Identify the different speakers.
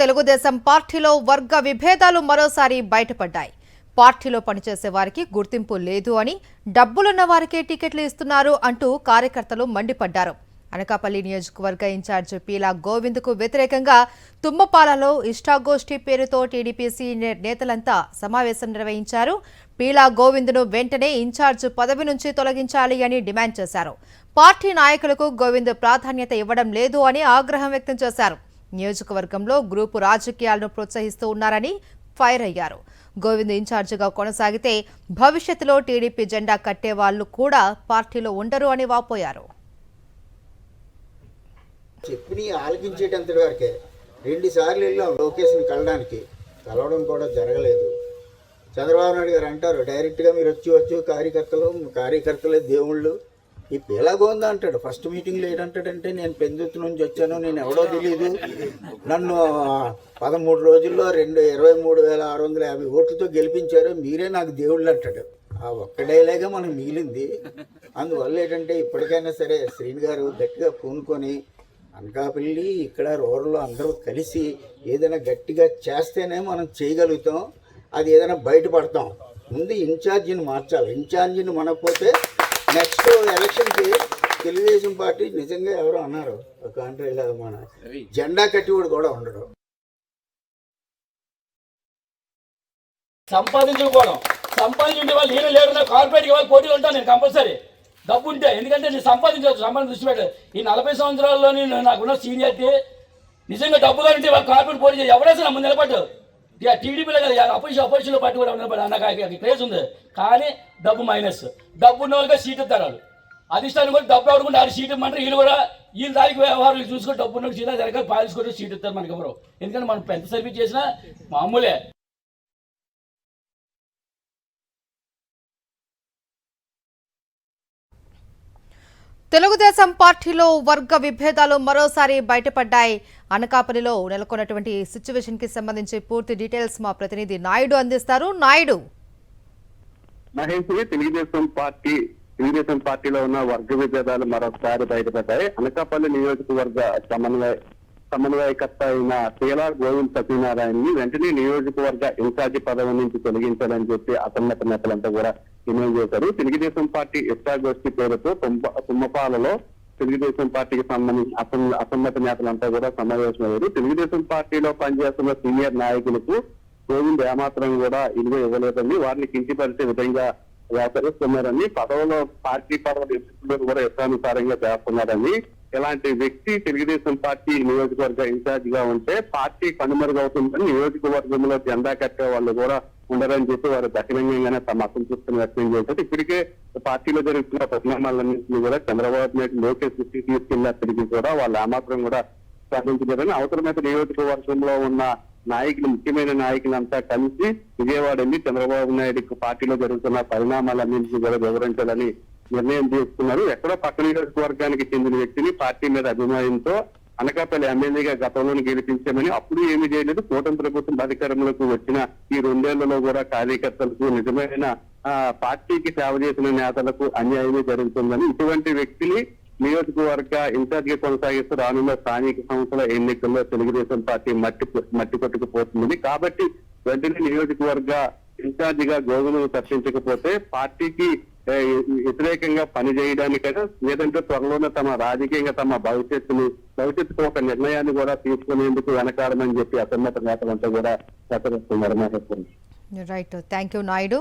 Speaker 1: తెలుగుదేశం పార్టీలో వర్గ విభేదాలు మరోసారి బయటపడ్డాయి. పార్టీలో పనిచేసే వారికి గుర్తింపు లేదు అని, డబ్బులున్న వారికే టికెట్లు ఇస్తున్నారు అంటూ కార్యకర్తలు మండిపడ్డారు. అనకాపల్లి నియోజకవర్గ ఇన్ఛార్జ్ పీలా గోవింద్కు వ్యతిరేకంగా తుమ్మపాలలో ఇష్టాగోష్ఠి పేరుతో టీడీపీ సీనియర్ నేతలంతా సమావేశం నిర్వహించారు. పీలా గోవింద్ను వెంటనే ఇన్ఛార్జ్ పదవి నుంచి తొలగించాలి అని డిమాండ్ చేశారు. పార్టీ నాయకులకు గోవింద్ ప్రాధాన్యత ఇవ్వడం లేదు అని ఆగ్రహం వ్యక్తం చేశారు. నియోజకవర్గంలో గ్రూపు రాజకీయాలను ప్రోత్సహిస్తూ ఉన్నారని ఫైర్ అయ్యారు. గోవింద్ ఇన్ఛార్జిగా కొనసాగితే భవిష్యత్తులో టీడీపీ జెండా కట్టే వాళ్లు కూడా పార్టీలో ఉండరు అని వాపోయారు.
Speaker 2: చెప్పి ఆలకించేటంతటి వరకే 2 సార్లు వెళ్ళాం లోకేష్ని కలవడం కూడా జరగలేదు. చంద్రబాబు నాయుడు గారు అంటారు డైరెక్ట్గా మీరు వచ్చి కార్యకర్తలే దేవుళ్ళు. ఈ పీలాగోందా అంటాడు ఫస్ట్ మీటింగ్లో ఏంటంటాడంటే నేను పెందుతు నుంచి వచ్చాను, నేను ఎవడో తెలియదు, నన్ను 13 రోజుల్లో 23,650 ఓట్లతో గెలిపించారు, మీరే నాకు దేవుళ్ళు అంటాడు. ఆ ఒక్క డైలాగే మనకు మిగిలింది. అందువల్ల ఏంటంటే ఇప్పటికైనా సరే శ్రీని గారు గట్టిగా పూనుకొని అనకాపల్లి ఇక్కడ రూరల్లో అందరూ కలిసి ఏదైనా గట్టిగా చేస్తేనే మనం చేయగలుగుతాం, అది ఏదైనా బయటపడతాం. ముందు ఇన్ఛార్జిని మార్చాలి. ఇన్ఛార్జిని మనకపోతే నెక్స్ట్ ఎలక్షన్కి తెలుగుదేశం పార్టీ నిజంగా ఎవరో అన్నారు కాంట్రీలో మన జెండా కట్టివాడు కూడా ఉండడు.
Speaker 3: సంపాదించే వాళ్ళు నేను లేరు, కార్పొరేట్కి వాళ్ళు పోటీలు ఉంటాను నేను కంపల్సరీ డబ్బు ఉంటే. ఎందుకంటే నేను సంపాదించవచ్చు, సంపాదన దృష్టి పెట్టాలి. ఈ 40 సంవత్సరాల్లోని నాకున్న సీనియారిటీ నిజంగా డబ్బుగా ఉంటే వాళ్ళు కార్పొరేట్ పోటీ చేయాలి. ఎవరైనా నా ముందు నిలబడ్డారు. ఇక టీడీపీలో కదా అపోజిషన్లో పార్టీ కూడా నిలబడ్డా, నాకు క్రేజ్ ఉంది. కానీ డబ్బు మైనస్. డబ్బు ఉన్న వాళ్ళకి సీట్ ఇస్తారు వాళ్ళు. అధిష్టానం కూడా డబ్బు ఆడుకుంటే 6 సీట్ ఇమ్మంటారు. వీళ్ళు కూడా వీళ్ళ దానికి వ్యవహారాలు చూసుకొని డబ్బు ఉన్న సీట్ దగ్గర పాలించుకుంటే సీట్ ఇస్తారు మనకి ఎవరు. ఎందుకంటే మనం ఎంత సర్వీస్ చేసినా మామూలే.
Speaker 1: తెలుగుదేశం పార్టీలో వర్గ విభేదాలు మరోసారి బయటపడ్డాయి. అనకాపల్లిలో నెలకొన్నటువంటి సిచ్యువేషన్ కి సంబంధించి పూర్తి డీటెయిల్స్ మా ప్రతినిధి నాయుడు అందిస్తారు. నాయుడు,
Speaker 4: మహేశ్వరి, తెలుగుదేశం పార్టీలో ఉన్న వర్గ విభేదాలు మరొకసారి బయటపడ్డాయి. అనకాపల్లి నియోజకవర్గ సమన్వయకర్త అయిన పీలా గోవింద్ సత్యనారాయణని వెంటనే నియోజకవర్గ ఇన్ఛార్జి పదవి నుంచి తొలగించాలని చెప్పి అసమ్మత నేతలంతా కూడా డిమాండ్ చేశారు. తెలుగుదేశం పార్టీ ఇష్టాగోష్ఠి పేరుతో తుమ్మపాలలో తెలుగుదేశం పార్టీకి సంబంధించి అసమ్మత నేతలంతా కూడా సమావేశమయ్యారు. తెలుగుదేశం పార్టీలో పనిచేస్తున్న సీనియర్ నాయకులకు గోవింద్ ఏమాత్రం కూడా ఇల్లు ఇవ్వలేదని, వారిని కించిపరిచే విధంగా వ్యవహరిస్తున్నారని, పార్టీ పదవులు కూడా ఇష్టానుసారంగా చేస్తున్నారని, ఇలాంటి వ్యక్తి తెలుగుదేశం పార్టీ నియోజకవర్గ ఇన్ఛార్జ్ గా ఉంటే పార్టీ కనుమరుగవుతుందని, నియోజకవర్గంలో జెండా కట్టే వాళ్ళు కూడా ఉండరని చెప్పి వారు బహిరంగంగానే తమ అసంతృప్తిని వ్యక్తం చేశారు. ఇప్పటికే పార్టీలో జరుగుతున్న పరిణామాలన్నింటినీ కూడా చంద్రబాబు నాయుడు లోకేష్ దృష్టికి తీసుకెళ్లినప్పటికీ కూడా వాళ్ళు ఏమాత్రం కూడా స్పందించలేదని, అవసరమైతే నియోజకవర్గంలో ఉన్న ముఖ్యమైన నాయకులంతా కలిసి విజయవాడ వెళ్ళి చంద్రబాబు నాయుడుకి పార్టీలో జరుగుతున్న పరిణామాలన్నింటినీ కూడా వివరించాలని నిర్ణయం తీసుకున్నారు. ఎక్కడో పక్క నియోజకవర్గానికి చెందిన వ్యక్తిని పార్టీ మీద అభిమానంతో అనకాపల్లి ఎమ్మెల్యేగా గతంలోనే గెలిపించామని, అప్పుడు ఏమీ చేయలేదు. కూటమి ప్రభుత్వం అధికారంలోకి వచ్చిన ఈ 2 ఏళ్లలో కూడా కార్యకర్తలకు, నిజమైన పార్టీకి సేవ చేసిన నేతలకు అన్యాయమే జరుగుతుందని, ఇటువంటి వ్యక్తిని నియోజకవర్గ ఇన్ఛార్జ్ గా కొనసాగిస్తూ రానున్న స్థానిక సంస్థల ఎన్నికల్లో తెలుగుదేశం పార్టీ మట్టి కొట్టుకుపోతుందని, కాబట్టి వెంటనే నియోజకవర్గ ఇన్ఛార్జ్ గా గోవింద్ తప్పించకపోతే పార్టీకి వ్యతిరేకంగా పనిచేయడానికైనా, లేదంటే త్వరలోనే రాజకీయంగా తమ భవిష్యత్తుకు ఒక నిర్ణయాన్ని కూడా తీసుకునేందుకు వెనకాడమని చెప్పి అసమ్మత నేతలంతా కూడా హెచ్చరిస్తున్నారు.
Speaker 1: Right, thank you Naidu.